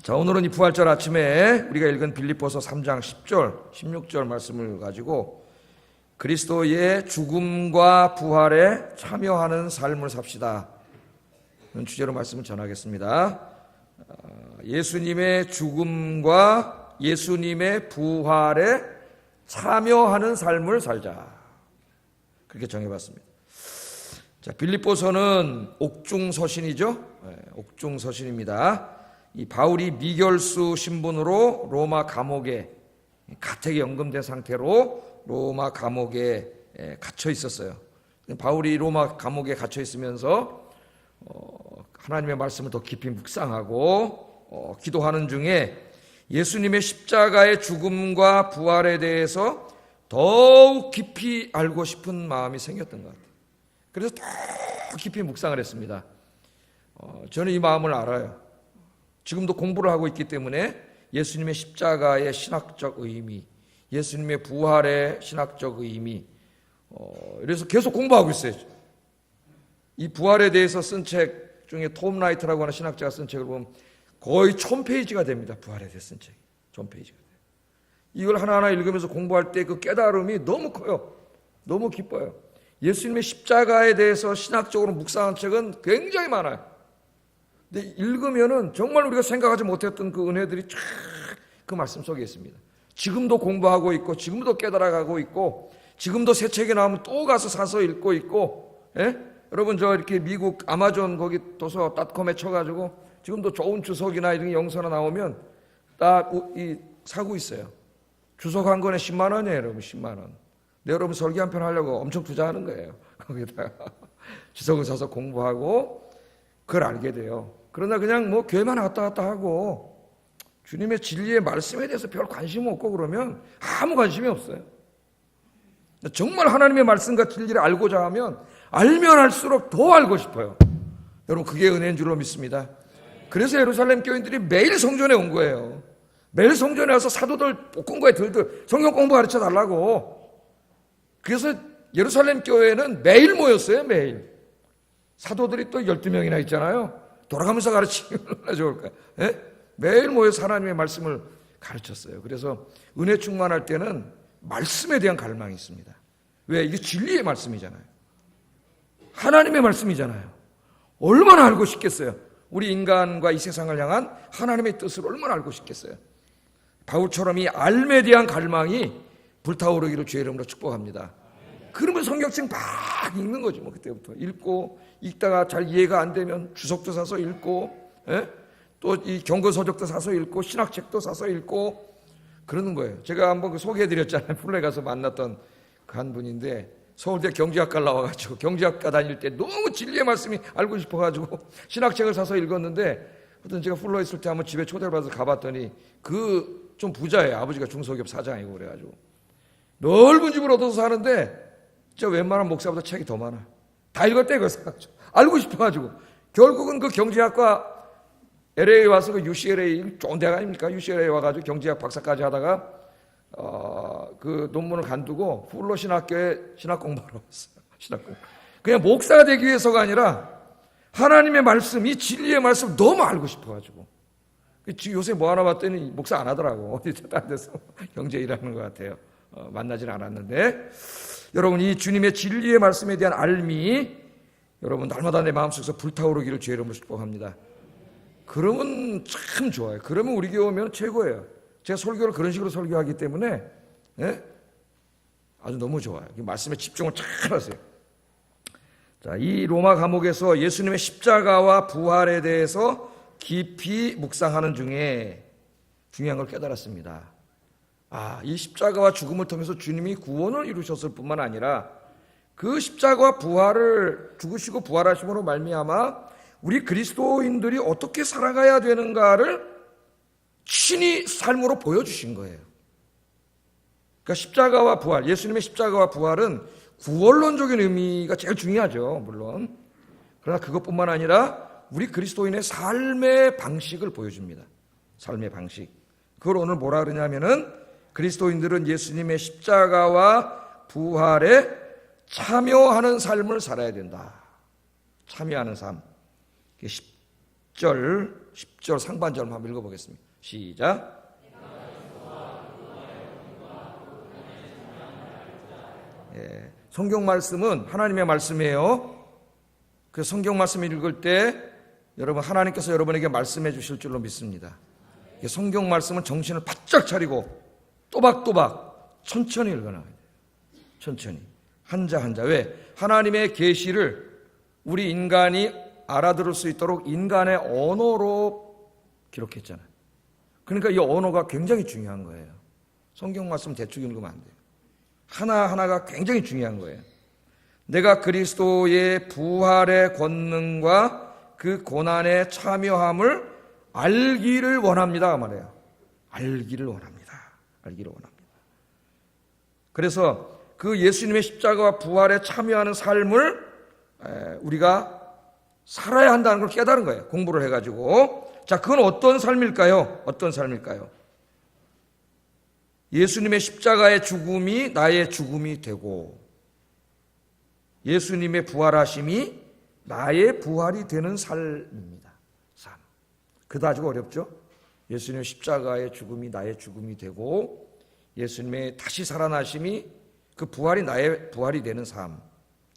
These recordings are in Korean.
자, 오늘은 이 부활절 아침에 우리가 읽은 빌립보서 3장 10절, 16절 말씀을 가지고 그리스도의 죽음과 부활에 참여하는 삶을 삽시다. 이런 주제로 말씀을 전하겠습니다. 예수님의 죽음과 예수님의 부활에 참여하는 삶을 살자. 그렇게 정해봤습니다. 자, 빌립보서는 옥중서신이죠. 옥중서신입니다. 이 바울이 미결수 신분으로 로마 감옥에 가택 연금된 상태로 로마 감옥에 갇혀 있었어요. 바울이 로마 감옥에 갇혀 있으면서 하나님의 말씀을 더 깊이 묵상하고 기도하는 중에 예수님의 십자가의 죽음과 부활에 대해서 더욱 깊이 알고 싶은 마음이 생겼던 것 같아요. 그래서 더 깊이 묵상을 했습니다. 저는 이 마음을 알아요. 지금도 공부를 하고 있기 때문에 예수님의 십자가의 신학적 의미, 예수님의 부활의 신학적 의미, 그래서 계속 공부하고 있어요. 이 부활에 대해서 쓴 책 중에 톰 라이트라고 하는 신학자가 쓴 책을 보면 거의 1000페이지가 됩니다. 부활에 대해서 쓴 책이 1000페이지가 돼요. 이걸 하나하나 읽으면서 공부할 때 그 깨달음이 너무 커요. 너무 기뻐요. 예수님의 십자가에 대해서 신학적으로 묵상한 책은 굉장히 많아요. 근데 읽으면은 정말 우리가 생각하지 못했던 그 은혜들이 쫙 그 말씀 속에 있습니다. 지금도 공부하고 있고, 지금도 깨달아가고 있고, 지금도 새 책이 나오면 또 가서 사서 읽고 있고, 예? 여러분 저 이렇게 미국 아마존 거기 도서.com에 쳐가지고 지금도 좋은 주석이나 이런 영서나 나오면 다 사고 있어요. 주석 한 권에 10만 원이에요, 여러분. 10만 원. 근데 여러분 설교 한 편 하려고 엄청 투자하는 거예요. 거기다가 주석을 사서 공부하고 그걸 알게 돼요. 그러나 그냥 뭐 교회만 왔다 갔다 하고 주님의 진리의 말씀에 대해서 별 관심 없고 그러면 아무 관심이 없어요. 정말 하나님의 말씀과 진리를 알고자 하면 알면 알수록 더 알고 싶어요. 여러분 그게 은혜인 줄로 믿습니다. 그래서 예루살렘 교인들이 매일 성전에 온 거예요. 매일 성전에 와서 사도들 볶은 거에 들들 성경 공부 가르쳐 달라고. 그래서 예루살렘 교회는 매일 모였어요. 매일. 사도들이 또 12명이나 있잖아요. 돌아가면서 가르치면 얼마나 좋을까요? 예? 매일 모여서 하나님의 말씀을 가르쳤어요. 그래서 은혜 충만할 때는 말씀에 대한 갈망이 있습니다. 왜? 이게 진리의 말씀이잖아요. 하나님의 말씀이잖아요. 얼마나 알고 싶겠어요? 우리 인간과 이 세상을 향한 하나님의 뜻을 얼마나 알고 싶겠어요? 바울처럼 이 알에 대한 갈망이 불타오르기를 주의 이름으로 축복합니다. 그러면 성경책 막 읽는 거죠. 뭐 그때부터 읽고 읽다가 잘 이해가 안 되면 주석도 사서 읽고, 또 이 경고서적도 사서 읽고 신학책도 사서 읽고 그러는 거예요. 제가 한번 소개해드렸잖아요. 플레 가서 만났던 그 한 분인데 서울대 경제학과를 나와가지고 경제학과 다닐 때 너무 진리의 말씀이 알고 싶어가지고 신학책을 사서 읽었는데 하여튼 제가 플로에 있을 때 한번 집에 초대를 받아서 가봤더니 그 좀 부자예요. 아버지가 중소기업 사장이고 그래가지고 넓은 집을 얻어서 사는데 진짜 웬만한 목사보다 책이 더 많아. 다 읽었대 그래서 알고 싶어가지고 결국은 그 경제학과 LA 와서 그 UCLA 좋은 대학 아닙니까? UCLA 와가지고 경제학 박사까지 하다가 그 논문을 간두고 플로 신학교에 신학 공부하러 왔어요. 신학 공부. 그냥 목사가 되기 위해서가 아니라 하나님의 말씀, 이 진리의 말씀 너무 알고 싶어가지고 요새 뭐 하나 봤더니 목사 안 하더라고. 어디 딴 데서 경제 일하는 것 같아요. 만나지는 않았는데 여러분 이 주님의 진리의 말씀에 대한 알미 여러분 날마다 내 마음속에서 불타오르기를 주의 이름으로 축복합니다. 그러면 참 좋아요. 그러면 우리 교회 오면 최고예요. 제가 설교를 그런 식으로 설교하기 때문에 아주 너무 좋아요. 말씀에 집중을 잘 하세요. 자, 이 로마 감옥에서 예수님의 십자가와 부활에 대해서 깊이 묵상하는 중에 중요한 걸 깨달았습니다. 이 십자가와 죽음을 통해서 주님이 구원을 이루셨을 뿐만 아니라 그 십자가와 부활을 죽으시고 부활하심으로 말미암아 우리 그리스도인들이 어떻게 살아가야 되는가를 친히 삶으로 보여주신 거예요. 그러니까 십자가와 부활, 예수님의 십자가와 부활은 구원론적인 의미가 제일 중요하죠. 물론. 그러나 그것뿐만 아니라 우리 그리스도인의 삶의 방식을 보여줍니다. 삶의 방식. 그걸 오늘 뭐라 그러냐면은 그리스도인들은 예수님의 십자가와 부활에 참여하는 삶을 살아야 된다. 참여하는 삶. 10절 10절 상반절만 한번 읽어보겠습니다. 시작. 성경 말씀은 하나님의 말씀이에요. 그 성경 말씀을 읽을 때 여러분 하나님께서 여러분에게 말씀해 주실 줄로 믿습니다. 성경 말씀은 정신을 바짝 차리고 또박또박 천천히 읽어나가야 돼요. 천천히 한자 한자. 왜? 하나님의 계시를 우리 인간이 알아들을 수 있도록 인간의 언어로 기록했잖아요. 그러니까 이 언어가 굉장히 중요한 거예요. 성경 말씀 대충 읽으면 안 돼요. 하나하나가 굉장히 중요한 거예요. 내가 그리스도의 부활의 권능과 그 고난의 참여함을 알기를 원합니다 말이에요. 알기를 원합니다. 알기를 원합니다. 그래서 그 예수님의 십자가와 부활에 참여하는 삶을 우리가 살아야 한다는 걸 깨달은 거예요. 공부를 해가지고. 자, 그건 어떤 삶일까요? 어떤 삶일까요? 예수님의 십자가의 죽음이 나의 죽음이 되고 예수님의 부활하심이 나의 부활이 되는 삶입니다. 삶. 그다지 어렵죠? 예수님의 십자가의 죽음이 나의 죽음이 되고 예수님의 다시 살아나심이 그 부활이 나의 부활이 되는 삶.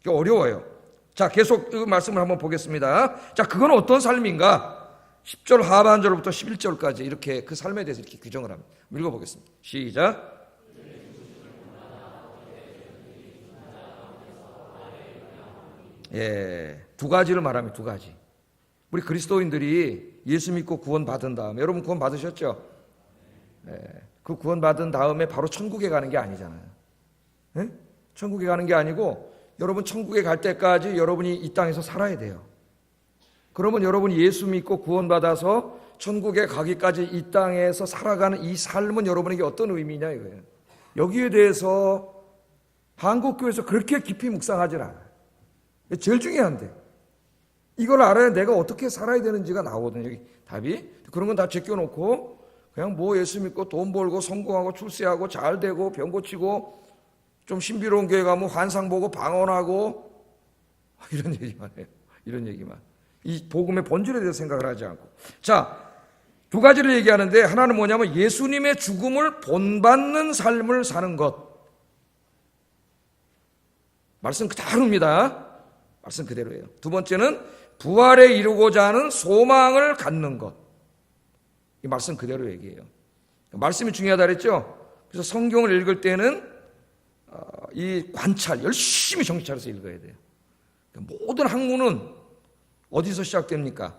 이게 어려워요. 자, 계속 그 말씀을 한번 보겠습니다. 자, 그건 어떤 삶인가? 10절 하반절부터 11절까지 이렇게 그 삶에 대해서 이렇게 규정을 합니다. 읽어보겠습니다. 시작. 두 가지를 말합니다. 두 가지. 우리 그리스도인들이 예수 믿고 구원받은 다음에, 여러분 구원 받으셨죠? 그 구원 받은 다음에 바로 천국에 가는 게 아니잖아요. 천국에 가는 게 아니고 여러분 천국에 갈 때까지 여러분이 이 땅에서 살아야 돼요. 그러면 여러분이 예수 믿고 구원받아서 천국에 가기까지 이 땅에서 살아가는 이 삶은 여러분에게 어떤 의미냐 이거예요. 여기에 대해서 한국교회에서 그렇게 깊이 묵상하지 않아요. 제일 중요한데 이걸 알아야 내가 어떻게 살아야 되는지가 나오거든요. 여기 답이. 그런 건 다 제껴놓고 그냥 뭐 예수 믿고 돈 벌고 성공하고 출세하고 잘 되고 병 고치고 좀 신비로운 교회 가면 환상 보고 방언하고 이런 얘기만 해요. 이런 얘기만. 이 복음의 본질에 대해서 생각을 하지 않고. 자, 두 가지를 얘기하는데 하나는 뭐냐면 예수님의 죽음을 본받는 삶을 사는 것. 말씀 그대로입니다. 말씀 그대로예요. 두 번째는 부활에 이루고자 하는 소망을 갖는 것. 이 말씀 그대로 얘기해요. 말씀이 중요하다 그랬죠? 그래서 성경을 읽을 때는 이 관찰, 열심히 정신 차려서 읽어야 돼요. 모든 학문은 어디서 시작됩니까?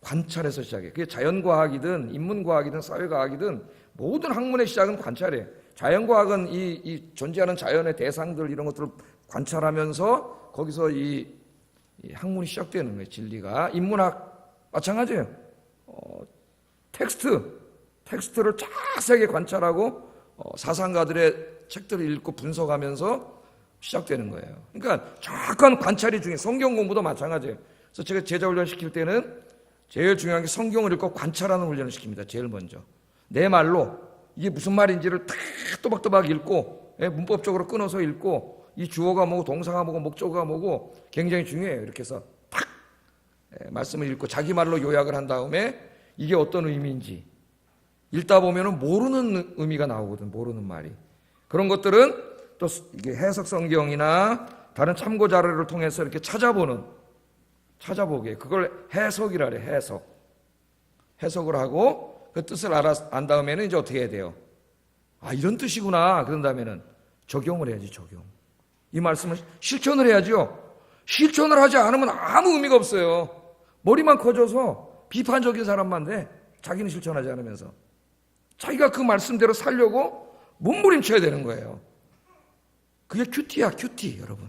관찰에서 시작해요. 그게 자연과학이든 인문과학이든 사회과학이든 모든 학문의 시작은 관찰이에요. 자연과학은 이 존재하는 자연의 대상들 이런 것들을 관찰하면서 거기서 이 학문이 시작되는 거예요. 진리가. 인문학 마찬가지예요. 텍스트를 자세하게 관찰하고 사상가들의 책들을 읽고 분석하면서 시작되는 거예요. 그러니까 정확한 관찰이 중요해요. 성경 공부도 마찬가지예요. 그래서 제가 제자 훈련 시킬 때는 제일 중요한 게 성경을 읽고 관찰하는 훈련을 시킵니다. 제일 먼저. 내 말로 이게 무슨 말인지를 탁 또박또박 읽고 문법적으로 끊어서 읽고 이 주어가 뭐고 동사가 뭐고 목적어가 뭐고 굉장히 중요해요. 이렇게 해서 탁 말씀을 읽고 자기 말로 요약을 한 다음에 이게 어떤 의미인지 읽다 보면은 모르는 의미가 나오거든. 모르는 말이. 그런 것들은 또 이게 해석 성경이나 다른 참고 자료를 통해서 이렇게 찾아보게. 그걸 해석이라 그래. 해석을 하고 그 뜻을 안 다음에는 이제 어떻게 해야 돼요? 아, 이런 뜻이구나. 그런 다음에는 적용을 해야지. 적용. 이 말씀을 실천을 해야죠. 실천을 하지 않으면 아무 의미가 없어요. 머리만 커져서 비판적인 사람만 돼. 자기는 실천하지 않으면서. 자기가 그 말씀대로 살려고 몸부림쳐야 되는 거예요. 그게 큐티야, 큐티, 여러분.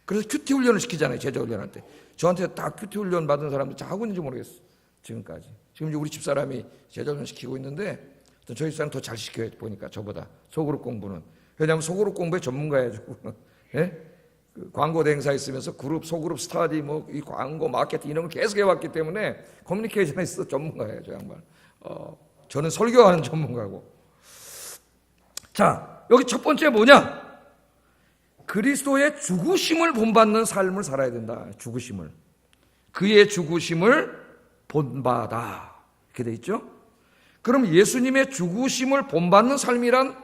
그래서 큐티 훈련을 시키잖아요. 제자 훈련할 때. 저한테 다 큐티 훈련 받은 사람들 다 하고 있는지 모르겠어. 지금까지. 지금 이제 우리 집사람이 제자 훈련 시키고 있는데 저희 집사람 더 잘 시켜요. 보니까 저보다. 소그룹 공부는. 왜냐하면 소그룹 공부의 전문가예요. 예? 그 광고 대행사 있으면서 소그룹 스타디, 이 광고, 마케팅 이런 걸 계속 해왔기 때문에 커뮤니케이션에 있어서 전문가예요. 저 양반. 저는 설교하는 전문가고. 자, 여기 첫 번째 뭐냐? 그리스도의 죽으심을 본받는 삶을 살아야 된다. 죽으심을. 그의 죽으심을 본받아. 이렇게 돼 있죠? 그럼 예수님의 죽으심을 본받는 삶이란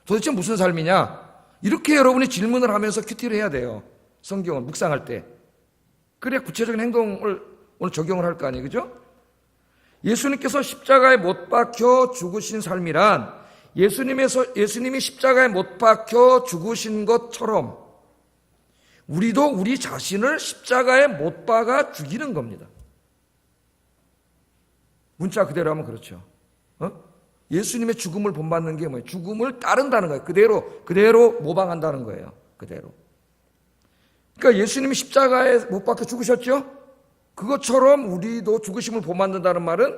도대체 무슨 삶이냐? 이렇게 여러분이 질문을 하면서 큐티를 해야 돼요. 성경을 묵상할 때. 그래야 구체적인 행동을 오늘 적용을 할 거 아니에요. 그죠? 예수님께서 십자가에 못 박혀 죽으신 삶이란 예수님이 십자가에 못 박혀 죽으신 것처럼 우리도 우리 자신을 십자가에 못 박아 죽이는 겁니다. 문자 그대로 하면 그렇죠. 예수님의 죽음을 본받는 게 뭐예요? 죽음을 따른다는 거예요. 그대로 모방한다는 거예요. 그대로. 그러니까 예수님이 십자가에 못 박혀 죽으셨죠? 그것처럼 우리도 죽으심을 본받는다는 말은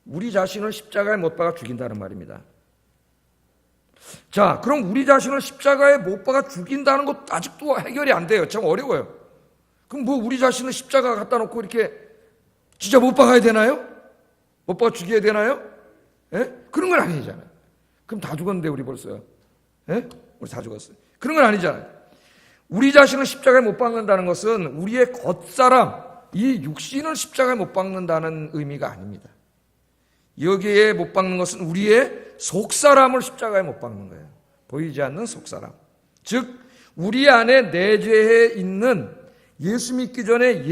우리 자신을 십자가에 못 박아 죽인다는 말입니다. 자, 그럼 우리 자신을 십자가에 못 박아 죽인다는 것 아직도 해결이 안 돼요. 참 어려워요. 그럼 뭐 우리 자신을 십자가 갖다 놓고 이렇게 진짜 못 박아야 되나요? 못 박아 죽여야 되나요? 예? 그런 건 아니잖아요. 그럼 다 죽었는데 우리 벌써요. 예? 우리 다 죽었어요. 그런 건 아니잖아요. 우리 자신을 십자가에 못 박는다는 것은 우리의 겉사람, 이 육신을 십자가에 못 박는다는 의미가 아닙니다. 여기에 못 박는 것은 우리의 속사람을 십자가에 못 박는 거예요. 보이지 않는 속사람. 즉 우리 안에 내재해 있는 예수 믿기 전에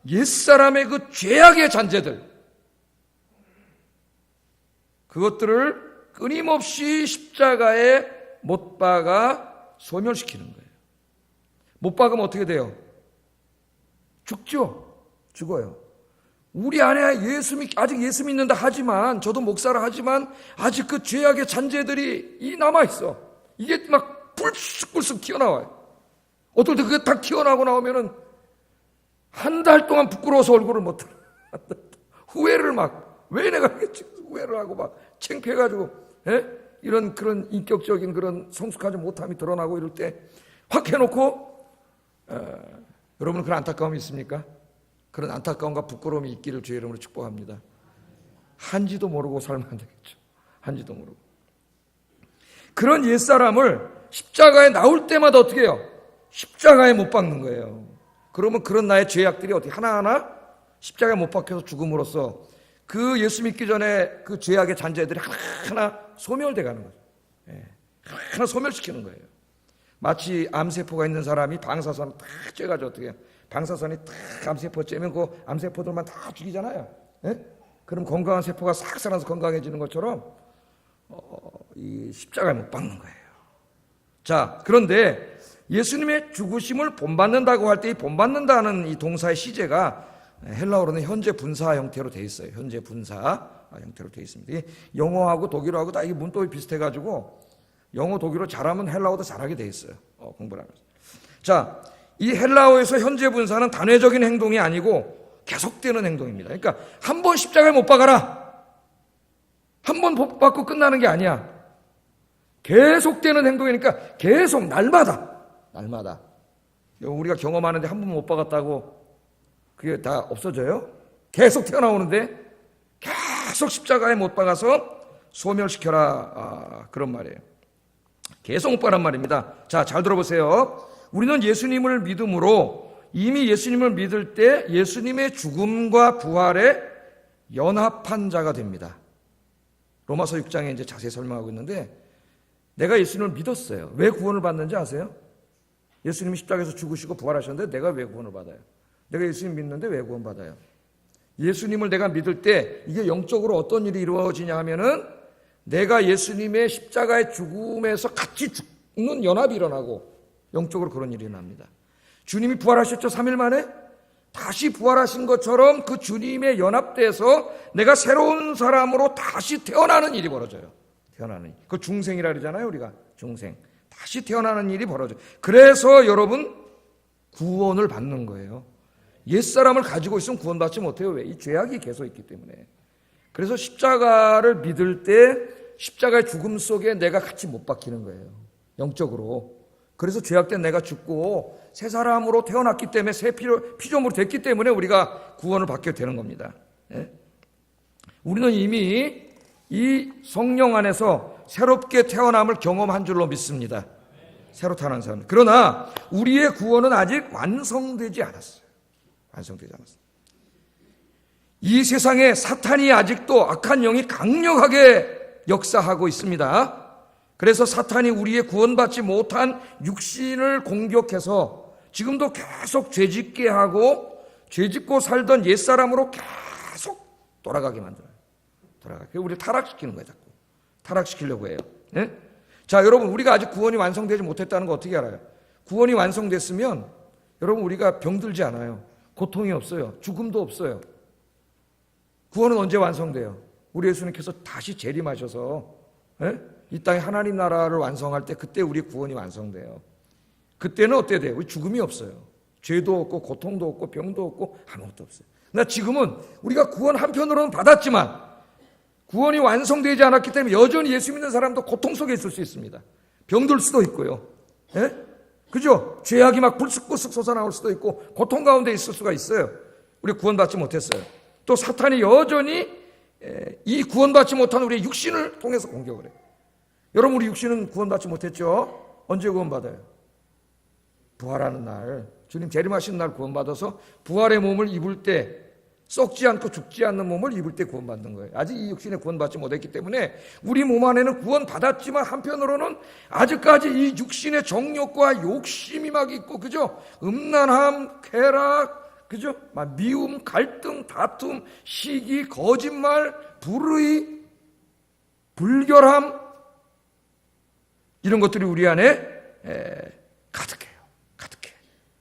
옛사람의 그 죄악의 잔재들, 그것들을 끊임없이 십자가에 못 박아 소멸시키는 거예요. 못 박으면 어떻게 돼요? 죽죠. 죽어요. 우리 안에 아직 예수 믿는다 하지만, 저도 목사라 하지만 아직 그 죄악의 잔재들이 남아있어. 이게 막 불쑥불쑥 튀어나와요. 어떨 때 그게 딱 튀어나오고 나오면은 한 달 동안 부끄러워서 얼굴을 못 들어. 후회를 왜 내가 이렇게 후회를 하고 창피해가지고, 이런 그런 인격적인 그런 성숙하지 못함이 드러나고 이럴 때 확 해놓고, 여러분 그런 안타까움이 있습니까? 그런 안타까움과 부끄러움이 있기를 주의 이름으로 축복합니다. 한지도 모르고 살면 안 되겠죠. 한지도 모르고. 그런 옛사람을 십자가에 나올 때마다 어떻게 해요? 십자가에 못 박는 거예요. 그러면 그런 나의 죄악들이 어떻게 하나하나 십자가에 못 박혀서 죽음으로써 그 예수 믿기 전에 그 죄악의 잔재들이 하나하나 소멸돼 가는 거죠. 하나 소멸시키는 거예요. 마치 암세포가 있는 사람이 방사선 딱 쬐가지고 어떻게 해요? 방사선이 딱 암세포 쬐면 그 암세포들만 다 죽이잖아요. 그럼 건강한 세포가 싹 살아서 건강해지는 것처럼 이 십자가에 못 박는 거예요. 자, 그런데 예수님의 죽으심을 본받는다고 할 때 이 본받는다는 이 동사의 시제가 헬라어로는 현재 분사 형태로 되어 있어요. 현재 분사 형태로 되어 있습니다. 영어하고 독일어하고 다 이게 문법이 비슷해가지고 영어, 독일어 잘하면 헬라어도 잘하게 되어 있어요. 공부를 하면서. 자, 이 헬라어에서 현재 분사는 단회적인 행동이 아니고 계속되는 행동입니다. 그러니까 한 번 십자가에 못 박아라. 한 번 못 박고 끝나는 게 아니야. 계속되는 행동이니까 계속 날마다. 우리가 경험하는데 한 번 못 박았다고 그게 다 없어져요? 계속 태어나오는데 계속 십자가에 못 박아서 소멸시켜라. 그런 말이에요. 계속 못 박란 말입니다. 자, 잘 들어보세요. 우리는 예수님을 믿음으로 이미 예수님을 믿을 때 예수님의 죽음과 부활에 연합한 자가 됩니다. 로마서 6장에 이제 자세히 설명하고 있는데 내가 예수님을 믿었어요. 왜 구원을 받는지 아세요? 예수님이 십자가에서 죽으시고 부활하셨는데 내가 왜 구원을 받아요? 내가 예수님 믿는데 왜 구원 받아요? 예수님을 내가 믿을 때 이게 영적으로 어떤 일이 이루어지냐 하면은 내가 예수님의 십자가의 죽음에서 같이 죽는 연합이 일어나고 영적으로 그런 일이 일어납니다. 주님이 부활하셨죠? 3일 만에? 다시 부활하신 것처럼 그 주님의 연합돼서 내가 새로운 사람으로 다시 태어나는 일이 벌어져요. 태어나는 일. 그 중생이라 그러잖아요, 우리가. 중생. 다시 태어나는 일이 벌어져요. 그래서 여러분 구원을 받는 거예요. 옛사람을 가지고 있으면 구원받지 못해요. 왜? 이 죄악이 계속 있기 때문에. 그래서 십자가를 믿을 때 십자가의 죽음 속에 내가 같이 못 박히는 거예요. 영적으로. 그래서 죄악된 내가 죽고 새 사람으로 태어났기 때문에 새 피조물이 됐기 때문에 우리가 구원을 받게 되는 겁니다. 우리는 이미 이 성령 안에서 새롭게 태어남을 경험한 줄로 믿습니다. 새로 태어난 사람. 그러나 우리의 구원은 아직 완성되지 않았어요. 완성되지 않았어요. 이 세상에 사탄이 아직도 악한 영이 강력하게 역사하고 있습니다. 그래서 사탄이 우리의 구원받지 못한 육신을 공격해서 지금도 계속 죄짓게 하고 죄짓고 살던 옛사람으로 계속 돌아가게 만들어요. 우리를 타락시키는 거예요. 자꾸 타락시키려고 해요. 네? 자, 여러분, 우리가 아직 구원이 완성되지 못했다는 거 어떻게 알아요? 구원이 완성됐으면 여러분, 우리가 병들지 않아요. 고통이 없어요. 죽음도 없어요. 구원은 언제 완성돼요? 우리 예수님께서 다시 재림하셔서 이 땅에 하나님 나라를 완성할 때 그때 우리 구원이 완성돼요. 그때는 어때 돼요? 우리 죽음이 없어요. 죄도 없고 고통도 없고 병도 없고 아무것도 없어요. 그러나 지금은 우리가 구원 한편으로는 받았지만 구원이 완성되지 않았기 때문에 여전히 예수 믿는 사람도 고통 속에 있을 수 있습니다. 병들 수도 있고요. 그죠? 죄악이 막 불쑥불쑥 솟아나올 수도 있고 고통 가운데 있을 수가 있어요. 우리 구원받지 못했어요. 또 사탄이 여전히 이 구원받지 못한 우리의 육신을 통해서 공격을 해요. 여러분, 우리 육신은 구원받지 못했죠? 언제 구원받아요? 부활하는 날, 주님 재림하시는 날 구원받아서 부활의 몸을 입을 때, 썩지 않고 죽지 않는 몸을 입을 때 구원받는 거예요. 아직 이 육신에 구원받지 못했기 때문에 우리 몸 안에는 구원받았지만 한편으로는 아직까지 이 육신의 정욕과 욕심이 막 있고, 그죠? 음란함, 쾌락, 그죠? 막 미움, 갈등, 다툼, 시기, 거짓말, 불의, 불결함, 이런 것들이 우리 안에 가득해요. 가득해.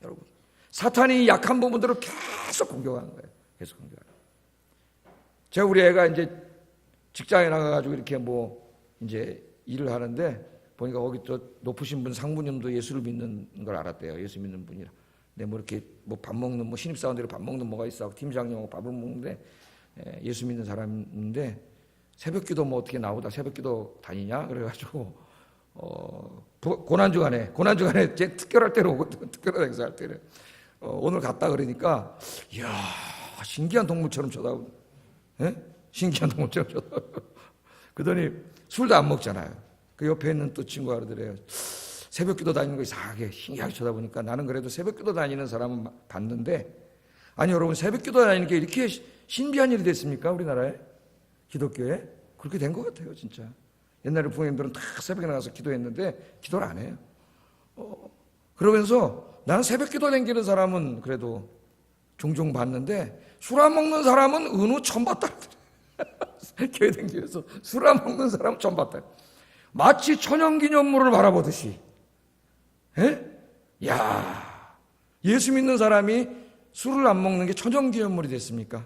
여러분, 사탄이 약한 부분들을 계속 공격하는 거예요. 계속 공격하는 거예요. 제가 우리 애가 이제 직장에 나가가지고 이렇게 이제 일을 하는데 보니까 거기 또 높으신 분 상무님도 예수를 믿는 걸 알았대요. 예수 믿는 분이라. 근데 이렇게 밥 먹는 신입사원들이 밥 먹는 뭐가 있어. 팀장님하고 밥을 먹는데 예수 믿는 사람인데 새벽기도 어떻게 나오다 새벽기도 다니냐 그래가지고 고난주간에 제 특별할 때로 오고 특별한 행사할 때는 오늘 갔다 그러니까 이야 신기한 동물처럼 쳐다보고 신기한 동물처럼 쳐다보고 그러더니 술도 안 먹잖아요. 그 옆에 있는 또 친구가 그러더래요. 새벽기도 다니는 거 이상하게 신기하게 쳐다보니까 나는 그래도 새벽기도 다니는 사람은 봤는데 아니 여러분 새벽기도 다니는 게 이렇게 신비한 일이 됐습니까? 우리나라에 기독교에 그렇게 된 것 같아요. 진짜 옛날에 부모님들은 다 새벽에 나가서 기도했는데 기도를 안 해요. 그러면서 나는 새벽기도 다니는 사람은 그래도 종종 봤는데 술 안 먹는 사람은 은우 처음 봤다. 교회 다니면서 술 안 먹는 사람은 처음 봤다. 마치 천연기념물을 바라보듯이. 야, 예수 믿는 사람이 술을 안 먹는 게 천연기념물이 됐습니까?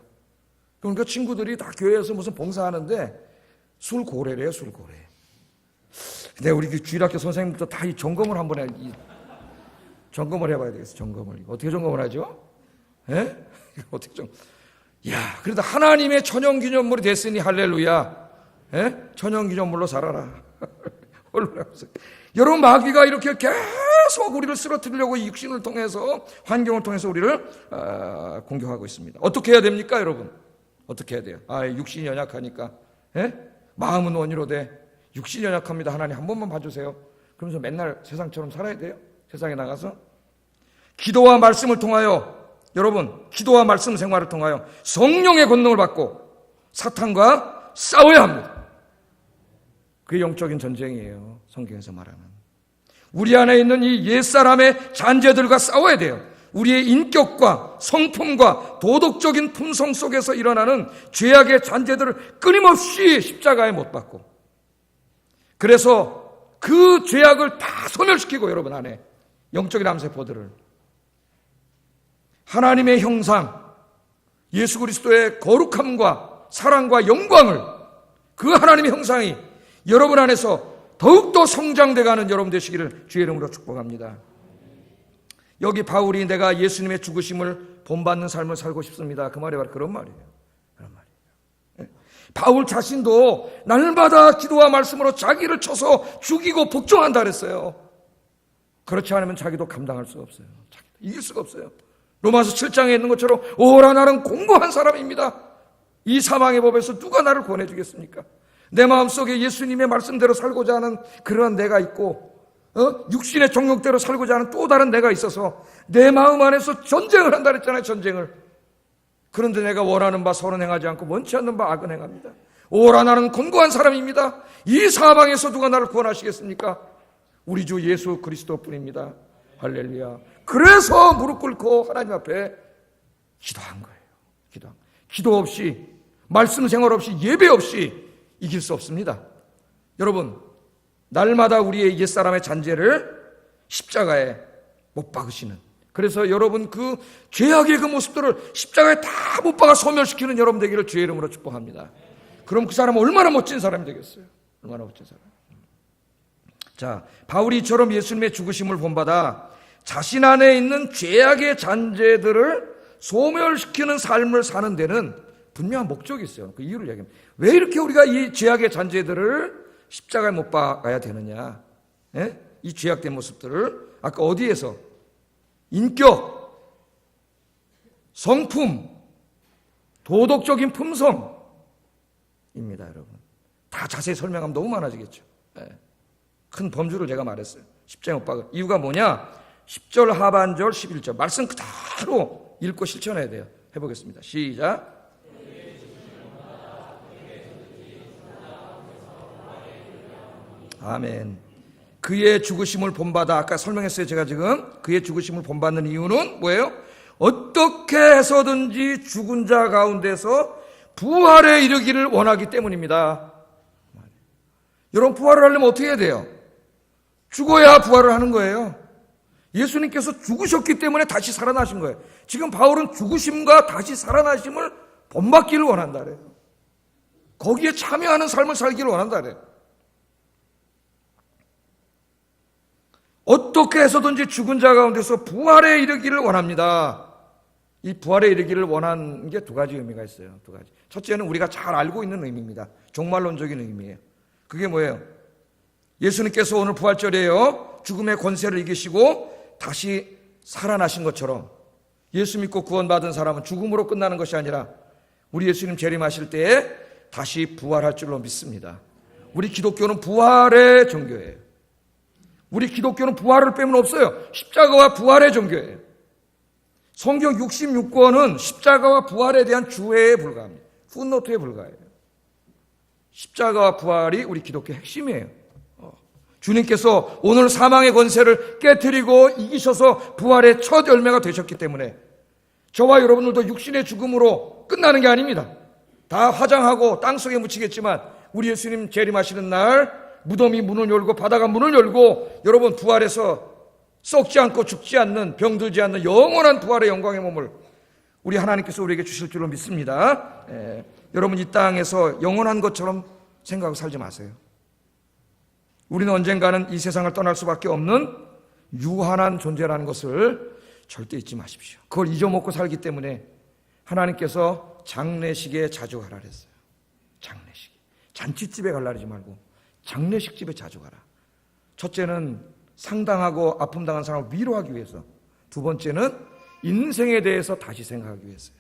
그러니까 친구들이 다 교회에서 무슨 봉사하는데 술고래래요, 술고래. 근데 우리 주일학교 선생님도 다 이 점검을 한번 점검을 해봐야 되겠어. 점검을 어떻게 점검을 하죠? 어떻게 야, 그래도 하나님의 천연기념물이 됐으니 할렐루야. 천연기념물로 살아라. 여러분 마귀가 이렇게 계속 우리를 쓰러뜨리려고 이 육신을 통해서 환경을 통해서 우리를 공격하고 있습니다. 어떻게 해야 됩니까, 여러분? 어떻게 해야 돼요? 육신이 연약하니까. 마음은 원이로 돼. 육신이 연약합니다. 하나님 한 번만 봐주세요. 그러면서 맨날 세상처럼 살아야 돼요. 세상에 나가서 기도와 말씀을 통하여 여러분 기도와 말씀 생활을 통하여 성령의 권능을 받고 사탄과 싸워야 합니다. 그게 영적인 전쟁이에요. 성경에서 말하는 우리 안에 있는 이 옛사람의 잔재들과 싸워야 돼요. 우리의 인격과 성품과 도덕적인 품성 속에서 일어나는 죄악의 잔재들을 끊임없이 십자가에 못 박고 그래서 그 죄악을 다 소멸시키고 여러분 안에 영적인 암세포들을 하나님의 형상 예수 그리스도의 거룩함과 사랑과 영광을 그 하나님의 형상이 여러분 안에서 더욱더 성장돼가는 여러분 되시기를 주의 이름으로 축복합니다. 여기 바울이 내가 예수님의 죽으심을 본받는 삶을 살고 싶습니다. 그 말이 바로 그런 말이에요. 그런 말이에요. 바울 자신도 날마다 기도와 말씀으로 자기를 쳐서 죽이고 복종한다 그랬어요. 그렇지 않으면 자기도 감당할 수가 없어요. 자기도 이길 수가 없어요. 로마서 7장에 있는 것처럼 오라 나는 공고한 사람입니다. 이 사망의 법에서 누가 나를 구원해 주겠습니까? 내 마음속에 예수님의 말씀대로 살고자 하는 그러한 내가 있고 육신의 정욕대로 살고자 하는 또 다른 내가 있어서 내 마음 안에서 전쟁을 한다 그랬잖아요. 전쟁을. 그런데 내가 원하는 바 선은 행하지 않고 원치 않는 바 악은 행합니다. 오라 나는 곤고한 사람입니다. 이 사방에서 누가 나를 구원하시겠습니까? 우리 주 예수 그리스도뿐입니다. 할렐루야. 그래서 무릎 꿇고 하나님 앞에 기도한 거예요. 기도 없이, 말씀 생활 없이, 예배 없이 이길 수 없습니다. 여러분, 날마다 우리의 옛사람의 잔재를 십자가에 못 박으시는, 그래서 여러분 그 죄악의 그 모습들을 십자가에 다 못 박아 소멸시키는 여러분 되기를 주의 이름으로 축복합니다. 그럼 그 사람은 얼마나 멋진 사람이 되겠어요? 얼마나 멋진 사람. 자, 바울이 이처럼 예수님의 죽으심을 본받아 자신 안에 있는 죄악의 잔재들을 소멸시키는 삶을 사는 데는 분명한 목적이 있어요. 그 이유를 얘기합니다. 왜 이렇게 우리가 이 죄악의 잔재들을 십자가에 못 박아야 되느냐? 예? 이 죄악된 모습들을 아까 어디에서? 인격, 성품, 도덕적인 품성입니다, 여러분. 다 자세히 설명하면 너무 많아지겠죠. 예. 큰 범주를 제가 말했어요. 십자가에 못 박을 이유가 뭐냐? 10절 하반절 11절 말씀 그대로 읽고 실천해야 돼요. 해보겠습니다. 시작. 아멘. 그의 죽으심을 본받아, 아까 설명했어요. 제가 지금 그의 죽으심을 본받는 이유는 뭐예요? 어떻게 해서든지 죽은 자 가운데서 부활에 이르기를 원하기 때문입니다. 여러분, 부활을 하려면 어떻게 해야 돼요? 죽어야 부활을 하는 거예요. 예수님께서 죽으셨기 때문에 다시 살아나신 거예요. 지금 바울은 죽으심과 다시 살아나심을 본받기를 원한다 그래요. 거기에 참여하는 삶을 살기를 원한다 그래요. 어떻게 해서든지 죽은 자 가운데서 부활에 이르기를 원합니다. 이 부활에 이르기를 원하는 게 두 가지 의미가 있어요. 두 가지. 첫째는 우리가 잘 알고 있는 의미입니다. 종말론적인 의미예요. 그게 뭐예요? 예수님께서 오늘 부활절이에요. 죽음의 권세를 이기시고 다시 살아나신 것처럼 예수 믿고 구원받은 사람은 죽음으로 끝나는 것이 아니라 우리 예수님 재림하실 때에 다시 부활할 줄로 믿습니다. 우리 기독교는 부활의 종교예요. 우리 기독교는 부활을 빼면 없어요. 십자가와 부활의 종교예요. 성경 66권은 십자가와 부활에 대한 주회에 불과합니다. 풋노트에 불과해요. 십자가와 부활이 우리 기독교의 핵심이에요. 주님께서 오늘 사망의 권세를 깨트리고 이기셔서 부활의 첫 열매가 되셨기 때문에 저와 여러분들도 육신의 죽음으로 끝나는 게 아닙니다. 다 화장하고 땅속에 묻히겠지만 우리 예수님 재림하시는 날 무덤이 문을 열고 바다가 문을 열고 여러분 부활해서 썩지 않고 죽지 않는, 병들지 않는 영원한 부활의 영광의 몸을 우리 하나님께서 우리에게 주실 줄로 믿습니다. 여러분 이 땅에서 영원한 것처럼 생각하고 살지 마세요. 우리는 언젠가는 이 세상을 떠날 수밖에 없는 유한한 존재라는 것을 절대 잊지 마십시오. 그걸 잊어먹고 살기 때문에 하나님께서 장례식에 자주 가라 그랬어요. 장례식. 잔치집에 가려지 말고 장례식 집에 자주 가라. 첫째는 상당하고 아픔 당한 사람을 위로하기 위해서, 두 번째는 인생에 대해서 다시 생각하기 위해서요.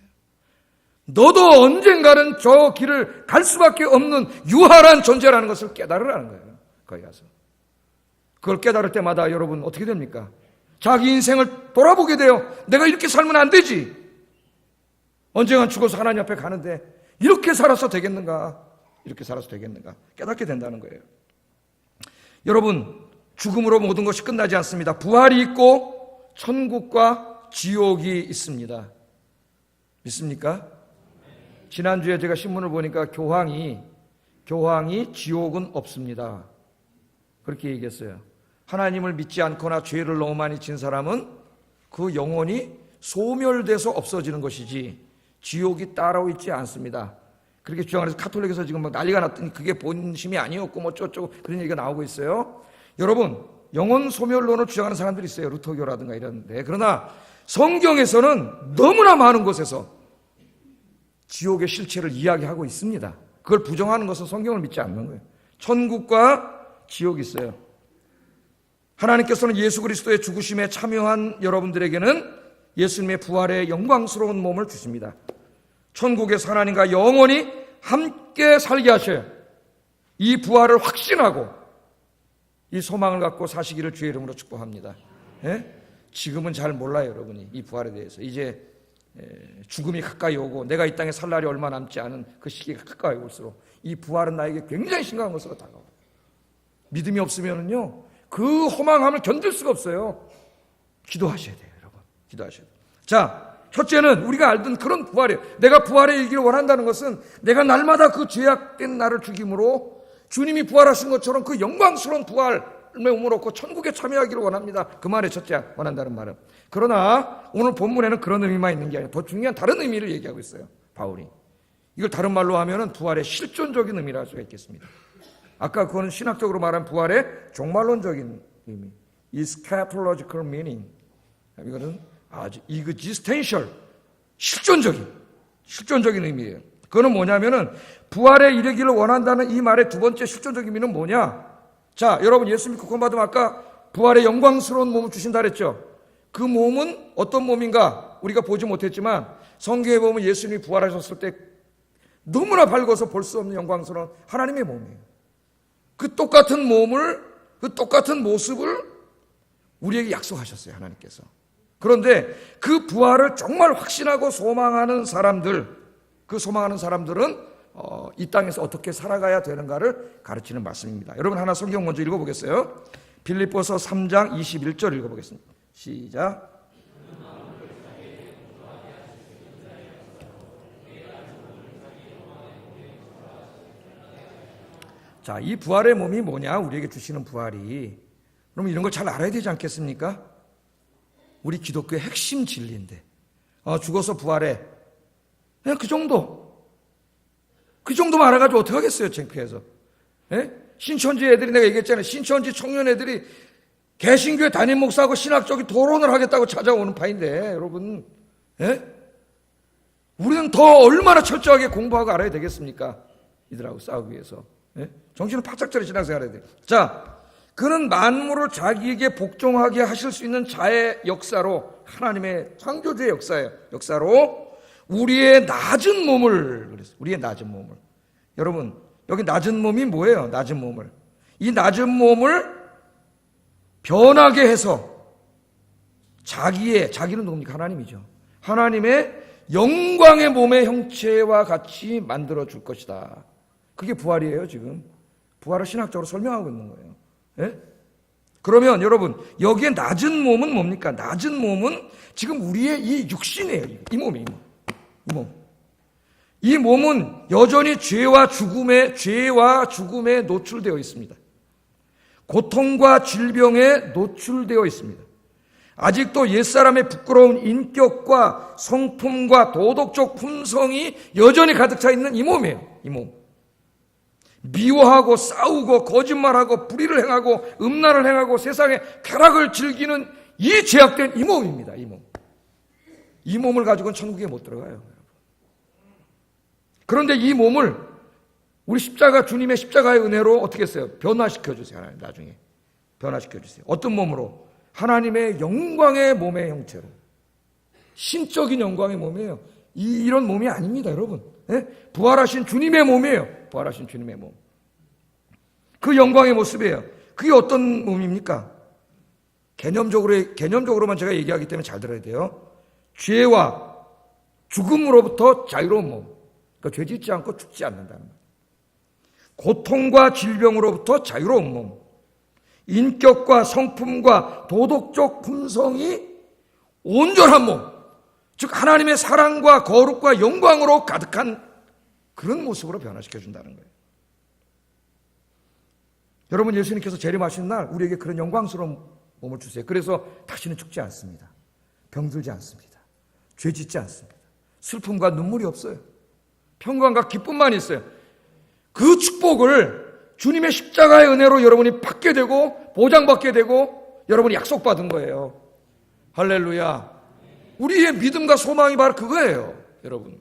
너도 언젠가는 저 길을 갈 수밖에 없는 유한한 존재라는 것을 깨달으라는 거예요. 거기 가서. 그걸 깨달을 때마다 여러분 어떻게 됩니까? 자기 인생을 돌아보게 돼요. 내가 이렇게 살면 안 되지. 언젠간 죽어서 하나님 앞에 가는데 이렇게 살아서 되겠는가? 이렇게 살아서 되겠는가? 깨닫게 된다는 거예요. 여러분, 죽음으로 모든 것이 끝나지 않습니다. 부활이 있고 천국과 지옥이 있습니다. 믿습니까? 지난주에 제가 신문을 보니까 교황이 지옥은 없습니다. 그렇게 얘기했어요. 하나님을 믿지 않거나 죄를 너무 많이 진 사람은 그 영혼이 소멸돼서 없어지는 것이지 지옥이 따로 있지 않습니다. 그렇게 주장해서 카톨릭에서 지금 막 난리가 났더니 그게 본심이 아니었고 뭐 어쩌고 그런 얘기가 나오고 있어요. 여러분, 영혼 소멸론을 주장하는 사람들이 있어요. 루터교라든가 이런데. 그러나 성경에서는 너무나 많은 곳에서 지옥의 실체를 이야기하고 있습니다. 그걸 부정하는 것은 성경을 믿지 않는 거예요. 천국과 지옥이 있어요. 하나님께서는 예수 그리스도의 죽으심에 참여한 여러분들에게는 예수님의 부활의 영광스러운 몸을 주십니다. 천국에서 하나님과 영원히 함께 살게 하셔요. 이 부활을 확신하고 이 소망을 갖고 사시기를 주의 이름으로 축복합니다. 예? 지금은 잘 몰라요, 여러분이 이 부활에 대해서. 이제 죽음이 가까이 오고 내가 이 땅에 살 날이 얼마 남지 않은 그 시기가 가까이 올수록 이 부활은 나에게 굉장히 심각한 것으로 다가와요. 믿음이 없으면은요 그 허망함을 견딜 수가 없어요. 기도하셔야 돼요, 여러분. 기도하셔야 돼요. 자, 첫째는 우리가 알던 그런 부활이에요. 내가 부활에 이르기를 원한다는 것은 내가 날마다 그 죄악된 나를 죽임으로 주님이 부활하신 것처럼 그 영광스러운 부활 몸을 얻고 천국에 참여하기를 원합니다. 그 말에 첫째 원한다는 말은. 그러나 오늘 본문에는 그런 의미만 있는 게 아니라 더 중요한 다른 의미를 얘기하고 있어요, 바울이. 이걸 다른 말로 하면은 부활의 실존적인 의미라 할 수가 있겠습니다. 아까 그거는 신학적으로 말한 부활의 종말론적인 의미, eschatological meaning. 이거는 아주 existential, 실존적인 의미예요. 그거는 뭐냐면은 부활에 이르기를 원한다는 이 말의 두 번째 실존적인 의미는 뭐냐? 자, 여러분 예수 믿고 구원받으면 아까 부활의 영광스러운 몸을 주신다 그랬죠? 그 몸은 어떤 몸인가? 우리가 보지 못했지만 성경에 보면 예수님이 부활하셨을 때 너무나 밝아서 볼 수 없는 영광스러운 하나님의 몸이에요. 그 똑같은 몸을, 그 똑같은 모습을 우리에게 약속하셨어요, 하나님께서. 그런데 그 부활을 정말 확신하고 소망하는 사람들, 그 소망하는 사람들은 이 땅에서 어떻게 살아가야 되는가를 가르치는 말씀입니다. 여러분 하나 성경 먼저 읽어보겠어요. 빌립보서 3장 21절 읽어보겠습니다. 시작. 자, 이 부활의 몸이 뭐냐? 우리에게 주시는 부활이. 그럼 이런 걸 잘 알아야 되지 않겠습니까? 우리 기독교의 핵심 진리인데. 죽어서 부활해. 그냥 그 정도. 그 정도만 알아가지고 어떻게 하겠어요, 창피해서. 예? 신천지 애들이 내가 얘기했잖아요. 신천지 청년 애들이 개신교회 담임 목사하고 신학적인 토론을 하겠다고 찾아오는 파인데, 여러분. 예? 우리는 더 얼마나 철저하게 공부하고 알아야 되겠습니까? 이들하고 싸우기 위해서. 예? 정신을 바짝 차려 신앙생활 해야 돼요. 자, 그는 만물을 자기에게 복종하게 하실 수 있는 자의 역사로, 하나님의 창조주의 역사로 우리의 낮은 몸을, 그랬어요. 우리의 낮은 몸을. 여러분, 여기 낮은 몸이 뭐예요? 낮은 몸을. 이 낮은 몸을 변하게 해서 자기는 누굽니까? 하나님이죠. 하나님의 영광의 몸의 형체와 같이 만들어 줄 것이다. 그게 부활이에요, 지금. 부활을 신학적으로 설명하고 있는 거예요. 예? 그러면 여러분, 여기에 낮은 몸은 뭡니까? 낮은 몸은 지금 우리의 이 육신이에요. 이 몸이에요. 이 몸은 여전히 죄와 죽음에 노출되어 있습니다. 고통과 질병에 노출되어 있습니다. 아직도 옛사람의 부끄러운 인격과 성품과 도덕적 품성이 여전히 가득 차 있는 이 몸이에요. 이 몸. 미워하고 싸우고 거짓말하고 불의를 행하고 음란을 행하고 세상의 쾌락을 즐기는 이 죄악된 이 몸입니다. 이 몸. 이 몸을 가지고는 천국에 못 들어가요. 그런데 이 몸을 우리 주님의 십자가의 은혜로 어떻게 했어요? 변화시켜 주세요. 하나님 나중에. 변화시켜 주세요. 어떤 몸으로? 하나님의 영광의 몸의 형체로. 신적인 영광의 몸이에요. 이런 몸이 아닙니다, 여러분. 예? 부활하신 주님의 몸이에요. 부활하신 주님의 몸. 그 영광의 모습이에요. 그게 어떤 몸입니까? 개념적으로만 제가 얘기하기 때문에 잘 들어야 돼요. 죄와 죽음으로부터 자유로운 몸. 그러니까 죄 짓지 않고 죽지 않는다는 말. 고통과 질병으로부터 자유로운 몸. 인격과 성품과 도덕적 품성이 온전한 몸. 즉 하나님의 사랑과 거룩과 영광으로 가득한 그런 모습으로 변화시켜준다는 거예요. 여러분, 예수님께서 재림하신 날 우리에게 그런 영광스러운 몸을 주세요. 그래서 다시는 죽지 않습니다. 병들지 않습니다. 죄 짓지 않습니다. 슬픔과 눈물이 없어요. 평강과 기쁨만 있어요. 그 축복을 주님의 십자가의 은혜로 여러분이 받게 되고 보장받게 되고 여러분이 약속받은 거예요. 할렐루야. 우리의 믿음과 소망이 바로 그거예요, 여러분.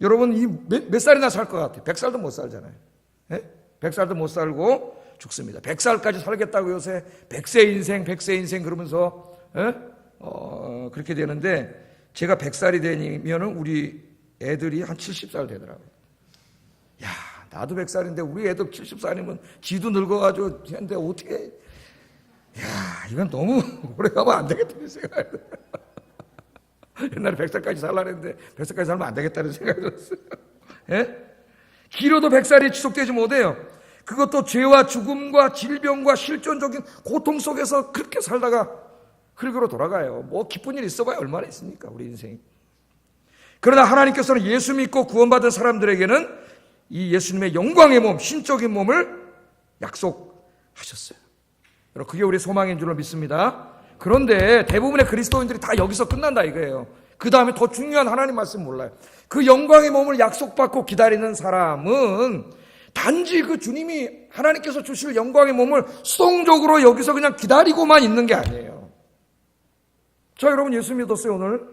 여러분, 몇 살이나 살 것 같아요? 100살도 못 살잖아요. 예? 100살도 못 살고 죽습니다. 100살까지 살겠다고 요새 100세 인생 그러면서 그렇게 되는데 제가 100살이 되면은 우리 애들이 한 70살 되더라고요. 야, 나도 100살인데 우리 애들 70살이면 지도 늙어가지고 했는데 어떻게, 야, 이건 너무 오래 가면 안 되겠다는 생각이 옛날에 100살까지 살라 했는데 100살까지 살면 안 되겠다는 생각이 들었어요. 예? 길어도 100살이 지속되지 못해요. 그것도 죄와 죽음과 질병과 실존적인 고통 속에서 그렇게 살다가 흙으로 돌아가요. 뭐 기쁜 일 있어봐야 얼마나 있습니까, 우리 인생이. 그러나 하나님께서는 예수 믿고 구원받은 사람들에게는 이 예수님의 영광의 몸, 신적인 몸을 약속하셨어요. 여러분, 그게 우리 소망인 줄로 믿습니다. 그런데 대부분의 그리스도인들이 다 여기서 끝난다 이거예요. 그 다음에 더 중요한 하나님 말씀 몰라요. 그 영광의 몸을 약속받고 기다리는 사람은 단지 그 주님이 하나님께서 주실 영광의 몸을 수동적으로 여기서 그냥 기다리고만 있는 게 아니에요. 자, 여러분 예수 믿었어요. 오늘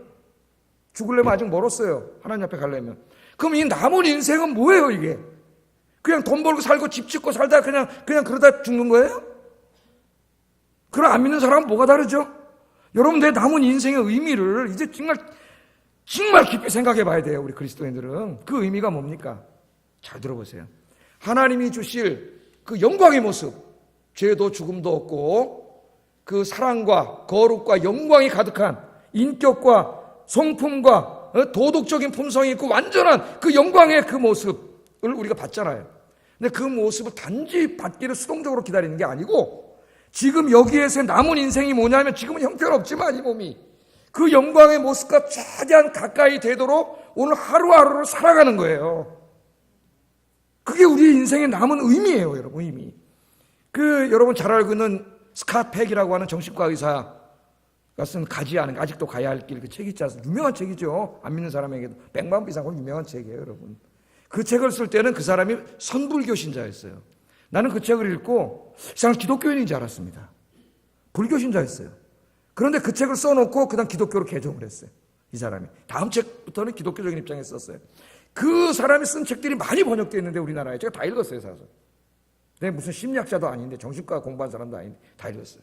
죽으려면 아직 멀었어요. 하나님 앞에 가려면. 그럼 이 남은 인생은 뭐예요 이게? 그냥 돈 벌고 살고 집 짓고 살다 그냥 그러다 죽는 거예요? 그럼 안 믿는 사람은 뭐가 다르죠? 여러분, 내 남은 인생의 의미를 이제 정말 깊이 생각해 봐야 돼요. 우리 그리스도인들은. 그 의미가 뭡니까? 잘 들어보세요. 하나님이 주실 그 영광의 모습, 죄도 죽음도 없고 그 사랑과 거룩과 영광이 가득한 인격과 성품과 도덕적인 품성이 있고 완전한 그 영광의 그 모습을 우리가 봤잖아요. 근데 그 모습을 단지 받기를 수동적으로 기다리는 게 아니고 지금 여기에서 남은 인생이 뭐냐면 지금은 형편없지만 이 몸이 그 영광의 모습과 최대한 가까이 되도록 오늘 하루하루를 살아가는 거예요. 그게 우리 인생의 남은 의미예요, 여러분. 의미. 여러분 잘 알고 있는 스캇 팩이라고 하는 정신과 의사가 쓴 가지 않은 아직도 가야 할 길, 그 책이 있지 않습니까? 유명한 책이죠. 안 믿는 사람에게도 100만 부 이상 유명한 책이에요, 여러분. 그 책을 쓸 때는 그 사람이 선불교 신자였어요. 나는 그 책을 읽고 이 사람 기독교인인 줄 알았습니다. 불교 신자였어요. 그런데 그 책을 써놓고 그다음 기독교로 개종을 했어요. 이 사람이. 다음 책부터는 기독교적인 입장에 썼어요. 그 사람이 쓴 책들이 많이 번역되어 있는데 우리나라에 제가 다 읽었어요, 사실. 내가 무슨 심리학자도 아닌데 정신과 공부한 사람도 아닌데 다 읽었어요.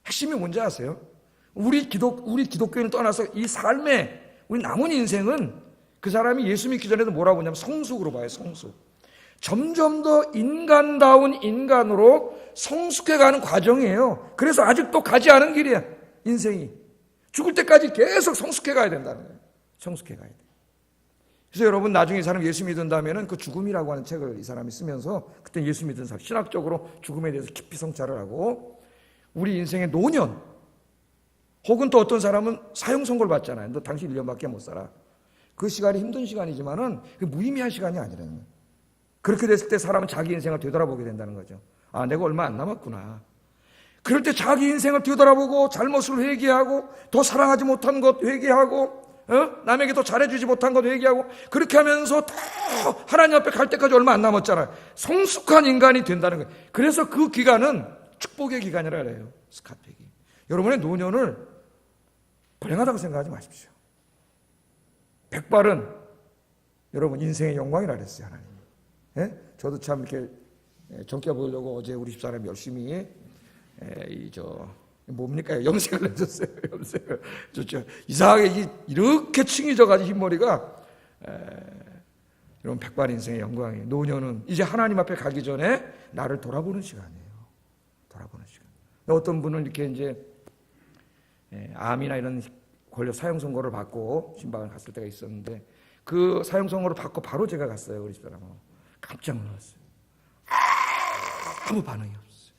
핵심이 뭔지 아세요? 우리 기독교인을 떠나서 이 삶의 우리 남은 인생은 그 사람이 예수 믿기 전에도 뭐라고 하냐면 성숙으로 봐요, 성숙. 점점 더 인간다운 인간으로 성숙해가는 과정이에요. 그래서 아직도 가지 않은 길이야, 인생이. 죽을 때까지 계속 성숙해가야 된다는 거예요. 성숙해가야 돼. 그래서 여러분 나중에 이 사람 예수 믿은다면은 그 죽음이라고 하는 책을 이 사람이 쓰면서 그때 예수 믿은 사람 신학적으로 죽음에 대해서 깊이 성찰을 하고 우리 인생의 노년 혹은 또 어떤 사람은 사형 선고를 받잖아요. 너 당신 1년밖에 못 살아. 그 시간이 힘든 시간이지만은 무의미한 시간이 아니라는 거예요. 그렇게 됐을 때 사람은 자기 인생을 되돌아보게 된다는 거죠. 아, 내가 얼마 안 남았구나. 그럴 때 자기 인생을 되돌아보고 잘못을 회개하고 더 사랑하지 못한 것 회개하고 남에게 더 잘해주지 못한 것 회개하고 그렇게 하면서 더 하나님 앞에 갈 때까지 얼마 안 남았잖아요. 성숙한 인간이 된다는 거예요. 그래서 그 기간은 축복의 기간이라 그래요. 스캇팩이. 여러분의 노년을 불행하다고 생각하지 마십시오. 백발은 여러분 인생의 영광이라 그랬어요, 하나님. 예? 저도 참 이렇게 정겨 보려고 어제 우리 집사람이 열심히 뭡니까? 염색을 해줬어요. 염색을. 이상하게 이렇게 층이 져가지고 흰머리가 여러분 백발 인생의 영광이에요. 노년은 이제 하나님 앞에 가기 전에 나를 돌아보는 시간이에요. 돌아보는 시간. 어떤 분은 이렇게 이제 암이나 이런 권력 사형 선고를 받고 신방을 갔을 때가 있었는데 그 사형 선고를 받고 바로 제가 갔어요. 우리 집사람하고. 깜짝 놀랐어요. 아무 반응이 없어요.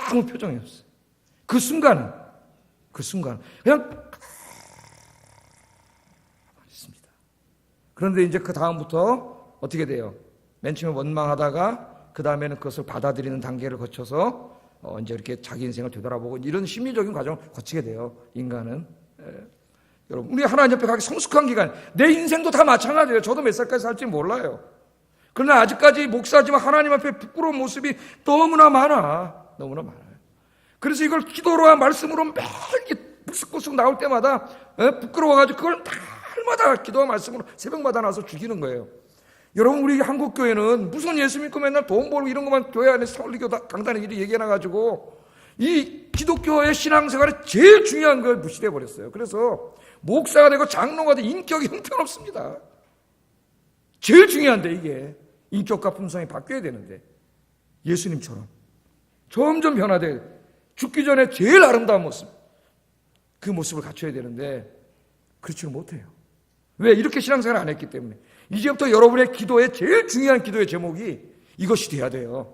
아무 표정이 없어요. 그 순간 그냥 있습니다. 그런데 이제 그 다음부터 어떻게 돼요? 맨 처음에 원망하다가 그 다음에는 그것을 받아들이는 단계를 거쳐서 이제 이렇게 자기 인생을 되돌아보고 이런 심리적인 과정을 거치게 돼요. 인간은. 여러분, 우리 하나님 옆에 가기 성숙한 기간, 내 인생도 다 마찬가지예요. 저도 몇 살까지 살지 몰라요. 그러나 아직까지 목사지만 하나님 앞에 부끄러운 모습이 너무나 많아요. 그래서 이걸 기도로와 말씀으로 매일 부스부스 나올 때마다 부끄러워가지고 그걸 날마다 기도와 말씀으로 새벽마다 나와서 죽이는 거예요. 여러분, 우리 한국교회는 무슨 예수 믿고 맨날 돈 벌고 이런 것만 교회 안에 설리교 강단에 일이 얘기해놔가지고 이 기독교의 신앙생활에 제일 중요한 걸 무시해버렸어요. 그래서 목사가 되고 장로가 되고 인격이 형편없습니다. 제일 중요한데 이게 인격과 품성이 바뀌어야 되는데 예수님처럼 점점 변화돼 죽기 전에 제일 아름다운 모습 그 모습을 갖춰야 되는데 그렇지는 못해요. 왜? 이렇게 신앙생활을 안 했기 때문에. 이제부터 여러분의 기도의 제일 중요한 기도의 제목이 이것이 돼야 돼요.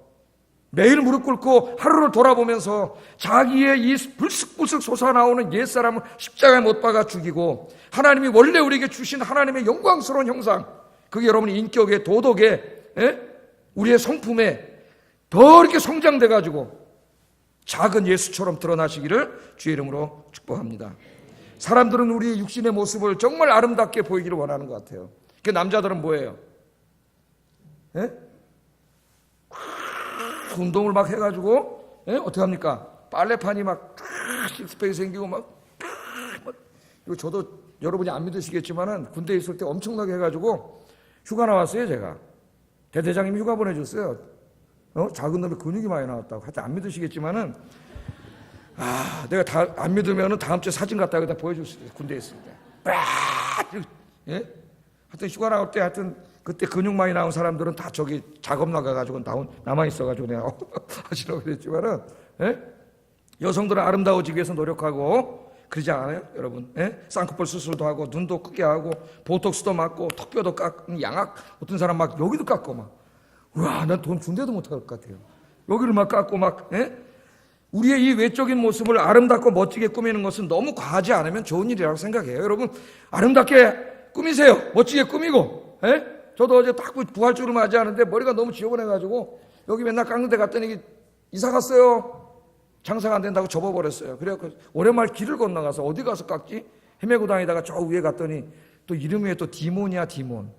매일 무릎 꿇고 하루를 돌아보면서 자기의 이 불쑥불쑥 솟아나오는 옛사람을 십자가에 못 박아 죽이고 하나님이 원래 우리에게 주신 하나님의 영광스러운 형상, 그게 여러분의 인격의 도덕의 우리의 성품에 더 이렇게 성장돼 가지고 작은 예수처럼 드러나시기를 주의 이름으로 축복합니다. 사람들은 우리의 육신의 모습을 정말 아름답게 보이기를 원하는 것 같아요. 그 남자들은 뭐예요? 운동을 막 해가지고 어떻게 합니까? 빨래판이 막 식스팩이 생기고 막 이거 저도 여러분이 안 믿으시겠지만은 군대에 있을 때 엄청나게 해가지고 휴가 나왔어요. 제가 대대장님이 휴가 보내줬어요. 작은 놈이 근육이 많이 나왔다고. 하여튼 안 믿으시겠지만은 내가 다 안 믿으면은 다음 주에 사진 갖다 여기다 보여줄 수 있어요. 군대에 있을 때. 하여튼 휴가 나올 때 하여튼 그때 근육 많이 나온 사람들은 다 저기 작업 나가가지고 남아있어가지고 내가 하시라고 그랬지만은, 여성들은 아름다워지기 위해서 노력하고, 그러지 않아요? 여러분? 쌍꺼풀 수술도 하고, 눈도 크게 하고, 보톡스도 맞고, 턱뼈도 깎고, 양악, 어떤 사람 막 여기도 깎고 막, 우와, 난 돈 준대도 못할 것 같아요. 여기를 막 깎고 막, 우리의 이 외적인 모습을 아름답고 멋지게 꾸미는 것은 너무 과하지 않으면 좋은 일이라고 생각해요. 여러분, 아름답게 꾸미세요. 멋지게 꾸미고, 저도 어제 딱 부활주를 맞이하는데 머리가 너무 지저분해가지고 여기 맨날 깎는 데 갔더니 이사 갔어요. 장사가 안 된다고 접어버렸어요. 그래갖고 오랜만에 길을 건너가서 어디 가서 깎지? 헤매고 다니다가 저 위에 갔더니 또 이름이 또 디몬이야. 디몬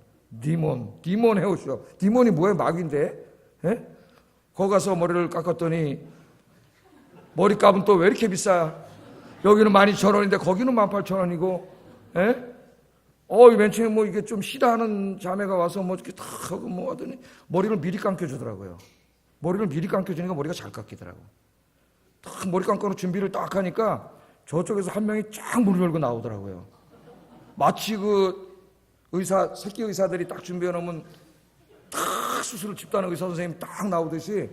해오셔. 디몬이 뭐예요? 마귀인데? 거기 가서 머리를 깎았더니 머리값은 또 왜 이렇게 비싸? 여기는 12,000원인데 거기는 18,000원이고 맨 처음에 뭐 이게 좀 시다하는 자매가 와서 뭐 이렇게 탁 하고 뭐 하더니 머리를 미리 감겨주더라고요. 머리를 미리 감겨주니까 머리가 잘 깎이더라고. 딱 머리 감고는 준비를 딱 하니까 저쪽에서 한 명이 쫙 문을 열고 나오더라고요. 마치 그 새끼 의사들이 딱 준비해 놓으면 딱 수술을 집도하는 의사 선생님이 딱 나오듯이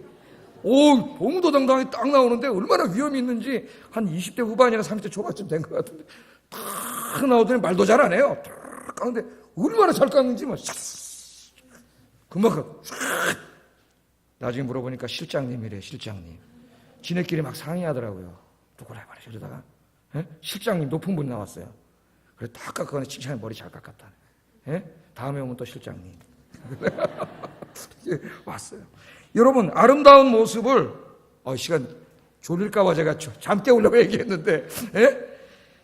동무도당당하게 딱 나오는데 얼마나 위험이 있는지 한 20대 후반이나 30대 초반쯤 된 것 같은데 딱 나오더니 말도 잘 안 해요. 딱 깎는데 얼마나 잘 깎는지 뭐 금방 나중에 물어보니까 실장님이래. 실장님. 지네끼리 막 상의하더라고요. 누구라 말이야. 이러다가 실장님 높은 분 나왔어요. 그래 딱 깎아서 칭찬해. 머리 잘 깎았다. 다음에 오면 또 실장님. 왔어요. 여러분 아름다운 모습을 시간 졸릴까봐 제가 잠 깨우려고 얘기했는데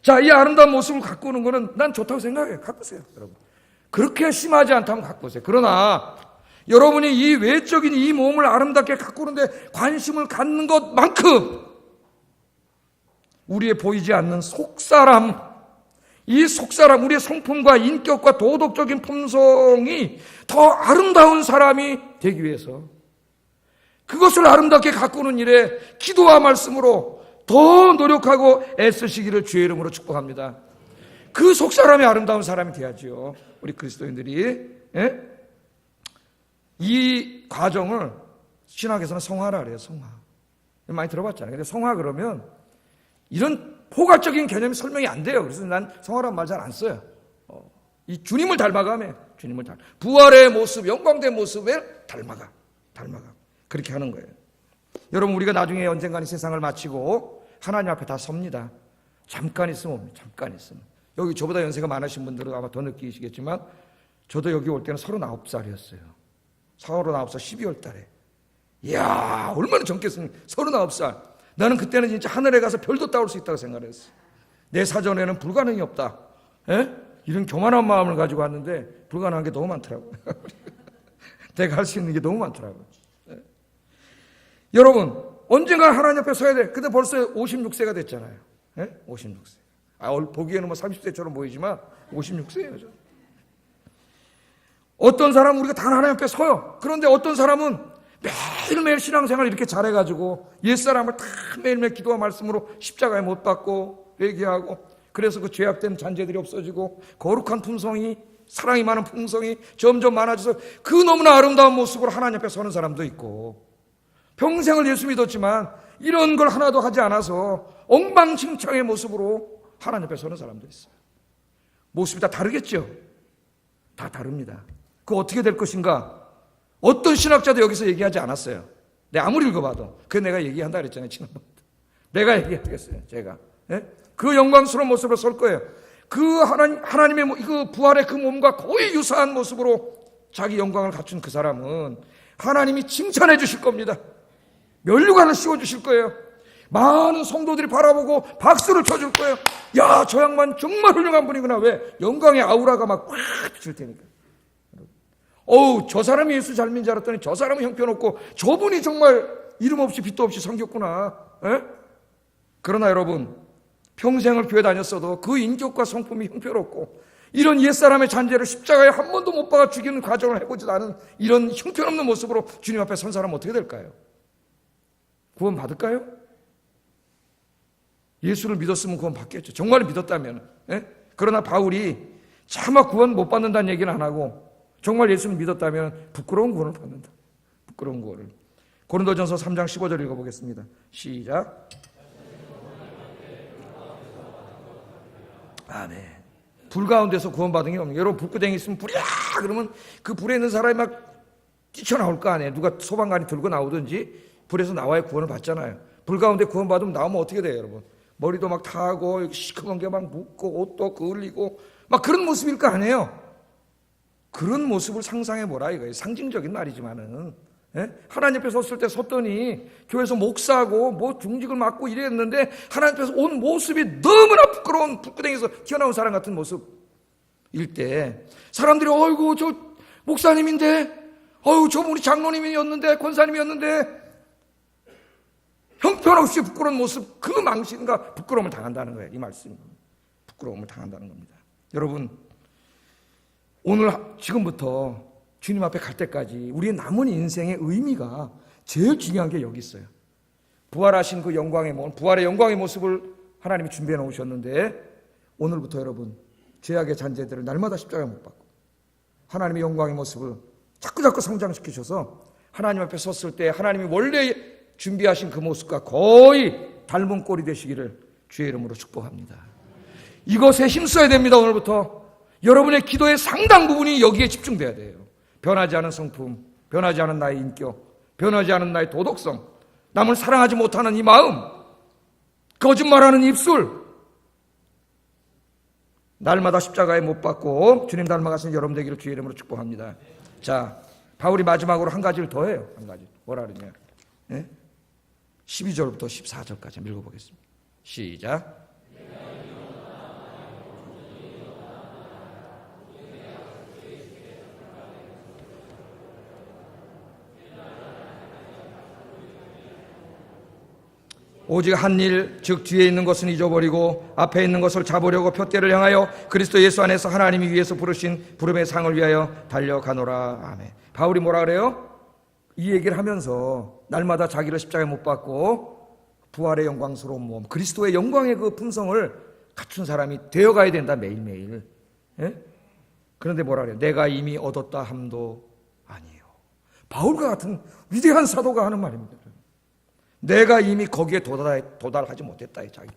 자, 이 아름다운 모습을 가꾸는 거는 난 좋다고 생각해요. 가꾸세요, 여러분. 그렇게 심하지 않다면 가꾸세요. 그러나 여러분이 이 외적인 이 몸을 아름답게 가꾸는데 관심을 갖는 것만큼 우리의 보이지 않는 속사람, 이 속사람, 우리의 성품과 인격과 도덕적인 품성이 더 아름다운 사람이 되기 위해서 그것을 아름답게 가꾸는 일에 기도와 말씀으로 더 노력하고 애쓰시기를 주의 이름으로 축복합니다. 그 속사람이 아름다운 사람이 돼야지요. 우리 그리스도인들이 이 과정을 신학에서는 성화라 그래요. 성화. 많이 들어봤잖아요. 근데 성화 그러면 이런 포괄적인 개념이 설명이 안 돼요. 그래서 난 성화란 말 잘 안 써요. 이 주님을 닮아가며 주님을 부활의 모습, 영광된 모습을 닮아가. 그렇게 하는 거예요. 여러분 우리가 나중에 언젠가는 세상을 마치고 하나님 앞에 다 섭니다. 잠깐 있으면 옵니다. 잠깐 있으면. 여기 저보다 연세가 많으신 분들은 아마 더 느끼시겠지만 저도 여기 올 때는 39살이었어요. 39살 12월 달에. 이야 얼마나 젊겠습니까? 39살. 나는 그때는 진짜 하늘에 가서 별도 따올 수 있다고 생각했어요. 내 사전에는 불가능이 없다. 이런 교만한 마음을 가지고 왔는데 불가능한 게 너무 많더라고요. 내가 할 수 있는 게 너무 많더라고요. 여러분 언젠가 하나님 앞에 서야 돼. 근데 벌써 56세가 됐잖아요. 56세. 보기에는 뭐 30세처럼 보이지만 56세예요. 저. 어떤 사람은 우리가 다 하나님 앞에 서요. 그런데 어떤 사람은 매일매일 신앙생활 이렇게 잘해가지고 옛사람을 다 매일매일 기도와 말씀으로 십자가에 못 박고 회개하고 그래서 그 죄악된 잔재들이 없어지고 거룩한 품성이 사랑이 많은 품성이 점점 많아져서 그 너무나 아름다운 모습으로 하나님 앞에 서는 사람도 있고 평생을 예수 믿었지만 이런 걸 하나도 하지 않아서 엉망진창의 모습으로 하나님 앞에 서는 사람도 있어요. 모습이 다 다르겠죠? 다 다릅니다. 그거 어떻게 될 것인가? 어떤 신학자도 여기서 얘기하지 않았어요. 내가 아무리 읽어봐도. 그거 내가 얘기한다 그랬잖아요, 지난번에. 내가 얘기하겠어요, 제가. 예? 그 영광스러운 모습으로 설 거예요. 그 하나님의 그 부활의 그 몸과 거의 유사한 모습으로 자기 영광을 갖춘 그 사람은 하나님이 칭찬해 주실 겁니다. 면류관을 씌워 주실 거예요. 많은 성도들이 바라보고 박수를 쳐줄 거예요. 야, 저 양반 정말 훌륭한 분이구나. 왜? 영광의 아우라가 막 꽉 비칠 테니까. 어우, 저 사람이 예수 잘 믿는 줄 알았더니 저 사람은 형편없고 저분이 정말 이름 없이 빚도 없이 섬겼구나. 에? 그러나 여러분, 평생을 교회 다녔어도 그 인격과 성품이 형편없고 이런 옛사람의 잔재를 십자가에 한 번도 못 박아 죽이는 과정을 해보지도 않은 이런 형편없는 모습으로 주님 앞에 선 사람은 어떻게 될까요? 구원 받을까요? 예수를 믿었으면 구원 받겠죠. 정말 믿었다면. 예? 그러나 바울이 차마 구원 못 받는다는 얘기는 안 하고 정말 예수를 믿었다면 부끄러운 구원을 받는다. 부끄러운 구원을. 고린도전서 3장 15절 읽어보겠습니다. 시작. 아멘. 불 가운데서 구원받은 게 없는 거예요. 여러분, 불구덩이 있으면 불이야! 그러면 그 불에 있는 사람이 막 뛰쳐나올 거 아니에요. 누가 소방관이 들고 나오든지 불에서 나와야 구원을 받잖아요. 불 가운데 구원받으면 나오면 어떻게 돼요, 여러분? 머리도 막 타고 시커먼 게 막 묻고 옷도 그을리고 막 그런 모습일 거 아니에요. 그런 모습을 상상해 보라 이거예요. 상징적인 말이지만은. 예? 하나님 앞에 섰을 때 섰더니 교회에서 목사하고 뭐 중직을 맡고 이랬는데 하나님 앞에서 온 모습이 너무나 부끄러운 불구덩이에서 튀어나온 사람 같은 모습일 때 사람들이 어이구 저 목사님인데 어이구 저분이 장로님이었는데 권사님이었는데 형편없이 부끄러운 모습, 그 망신과 부끄러움을 당한다는 거예요. 이 말씀이 부끄러움을 당한다는 겁니다. 여러분, 오늘 지금부터 주님 앞에 갈 때까지 우리의 남은 인생의 의미가 제일 중요한 게 여기 있어요. 부활하신 그 영광의 모습, 부활의 영광의 모습을 하나님이 준비해 놓으셨는데 오늘부터 여러분 죄악의 잔재들을 날마다 십자가에 못 박고 하나님의 영광의 모습을 자꾸자꾸 성장시키셔서 하나님 앞에 섰을 때 하나님이 원래 준비하신 그 모습과 거의 닮은 꼴이 되시기를 주의 이름으로 축복합니다. 이것에 힘써야 됩니다. 오늘부터 여러분의 기도의 상당 부분이 여기에 집중돼야 돼요. 변하지 않은 성품, 변하지 않은 나의 인격, 변하지 않은 나의 도덕성, 남을 사랑하지 못하는 이 마음, 거짓말하는 입술, 날마다 십자가에 못 박고 주님 닮아가신 여러분 되기를 주의 이름으로 축복합니다. 자, 바울이 마지막으로 한 가지를 더 해요. 한 가지. 뭐라 그러냐? 예? 12절부터 14절까지 읽어보겠습니다. 시작. 오직 한 일, 즉 뒤에 있는 것은 잊어버리고 앞에 있는 것을 잡으려고 푯대를 향하여 그리스도 예수 안에서 하나님이 위에서 부르신 부름의 상을 위하여 달려가노라. 아멘. 바울이 뭐라 그래요? 이 얘기를 하면서 날마다 자기를 십자가에 못 박고 부활의 영광스러운 몸, 그리스도의 영광의 그 품성을 갖춘 사람이 되어가야 된다, 매일매일. 예? 그런데 뭐라 그래요? 내가 이미 얻었다 함도 아니에요. 바울과 같은 위대한 사도가 하는 말입니다. 내가 이미 거기에 도달하지 못했다. 자기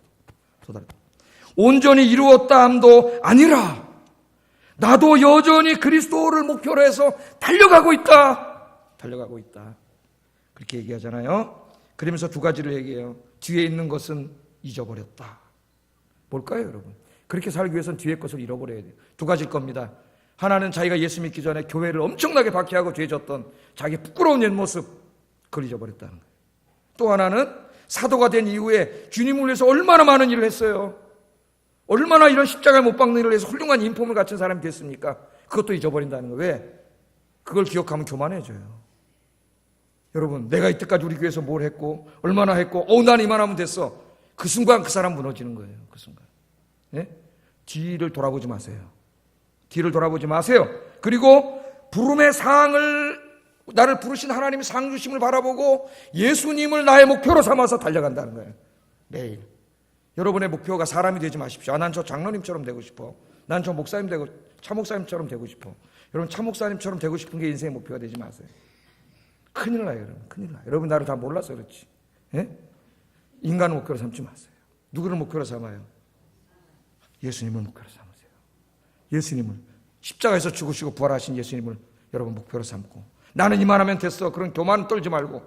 온전히 이루었다 함도 아니라 나도 여전히 그리스도를 목표로 해서 달려가고 있다. 그렇게 얘기하잖아요. 그러면서 두 가지를 얘기해요. 뒤에 있는 것은 잊어버렸다. 뭘까요, 여러분? 그렇게 살기 위해서는 뒤에 것을 잃어버려야 돼요. 두 가지일 겁니다. 하나는 자기가 예수 믿기 전에 교회를 엄청나게 박해하고 죄졌던 자기 부끄러운 옛 모습, 그걸 잊어버렸다는 거예요. 또 하나는 사도가 된 이후에 주님을 위해서 얼마나 많은 일을 했어요. 얼마나 이런 십자가에 못 박는 일을 해서 훌륭한 인품을 갖춘 사람이 됐습니까? 그것도 잊어버린다는 거예요. 왜? 그걸 기억하면 교만해져요. 여러분, 내가 이때까지 우리 교회에서 뭘 했고 얼마나 했고 난 이만하면 됐어. 그 순간 그 사람 무너지는 거예요. 그 순간. 네? 뒤를 돌아보지 마세요. 뒤를 돌아보지 마세요. 그리고 부름의 상을 나를 부르신 하나님의 상 주심을 바라보고 예수님을 나의 목표로 삼아서 달려간다는 거예요. 매일. 여러분의 목표가 사람이 되지 마십시오. 난 저 장로님처럼 되고 싶어. 난 저 목사님 되고 차목사님처럼 되고 싶어. 여러분 차목사님처럼 되고 싶은 게 인생의 목표가 되지 마세요. 큰일 나요, 여러분. 큰일 나요. 여러분 나를 다 몰라서 그렇지. 예? 인간을 목표로 삼지 마세요. 누구를 목표로 삼아요? 예수님을 목표로 삼으세요. 예수님을, 십자가에서 죽으시고 부활하신 예수님을 여러분 목표로 삼고, 나는 이만하면 됐어, 그런 교만 떨지 말고,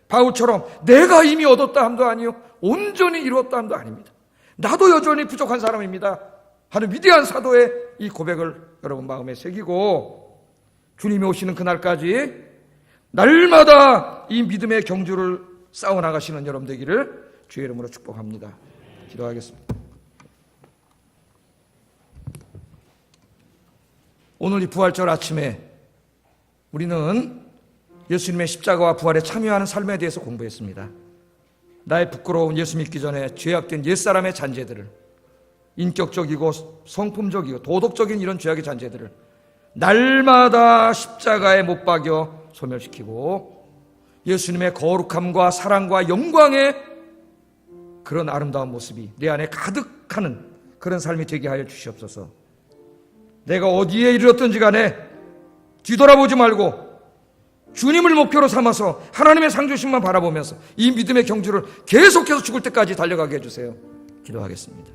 바울처럼 내가 이미 얻었다 함도 아니요 온전히 이루었다 함도 아닙니다. 나도 여전히 부족한 사람입니다 하는 위대한 사도의 이 고백을 여러분 마음에 새기고, 주님이 오시는 그날까지 날마다 이 믿음의 경주를 싸워나가시는 여러분 되기를 주의 이름으로 축복합니다. 기도하겠습니다. 오늘 이 부활절 아침에 우리는 예수님의 십자가와 부활에 참여하는 삶에 대해서 공부했습니다. 나의 부끄러운 예수 믿기 전에 죄악된 옛사람의 잔재들을, 인격적이고 성품적이고 도덕적인 이런 죄악의 잔재들을 날마다 십자가에 못 박여 소멸시키고, 예수님의 거룩함과 사랑과 영광의 그런 아름다운 모습이 내 안에 가득하는 그런 삶이 되게 하여 주시옵소서. 내가 어디에 이르렀든지 간에 뒤돌아보지 말고 주님을 목표로 삼아서 하나님의 상주심만 바라보면서 이 믿음의 경주를 계속해서 죽을 때까지 달려가게 해주세요. 기도하겠습니다.